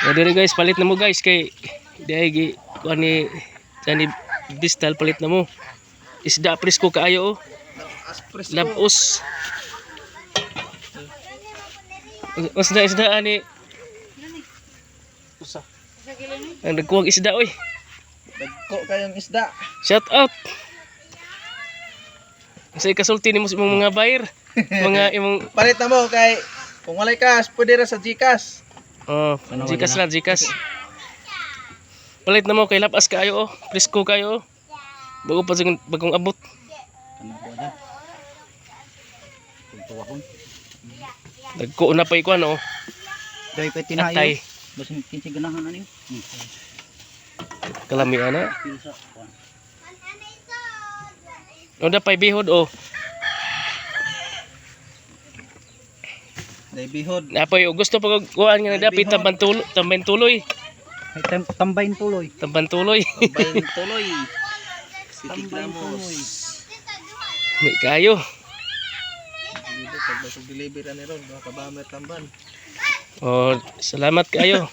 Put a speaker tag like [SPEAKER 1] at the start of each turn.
[SPEAKER 1] O dire guys, palit na mo guys kay dai kuan ni tani Bistal palit na mo. Isda presko kaayo oh. Labos. Isda ani. Usa. Ang nagkuwag isda oy.
[SPEAKER 2] Dagko kayong isda.
[SPEAKER 1] Shout out. Sa ikasulti nimo sa imong mga buyer. Mga imong
[SPEAKER 2] Palit na mo kay kung walay cash, pwede ra sa GCash.
[SPEAKER 1] oh, Gcash lang, Gcash. Palit na mo kay lapas kaayo oh. Presko kayo oh. Bago pa sa bagong abot. Nagko na pa ikuan oh.
[SPEAKER 3] Dahil pa tinayo.
[SPEAKER 1] Atay.
[SPEAKER 3] Basin kinsi ganahan ano yun.
[SPEAKER 1] Kalami ana. O da pay bihod oh.
[SPEAKER 2] Day bihod.
[SPEAKER 1] Napoy gusto pa kuan nga dapat tambayn tuloy.
[SPEAKER 3] Ay tambayin tuloy.
[SPEAKER 1] Tamban tuloy.
[SPEAKER 2] Tambayin tuloy. City
[SPEAKER 3] Tambayin
[SPEAKER 2] Gramos.
[SPEAKER 3] tuloy.
[SPEAKER 1] May kayo.
[SPEAKER 2] Dito pag deliver ni ron, baka ba tamban.
[SPEAKER 1] Oh, salamat kayo.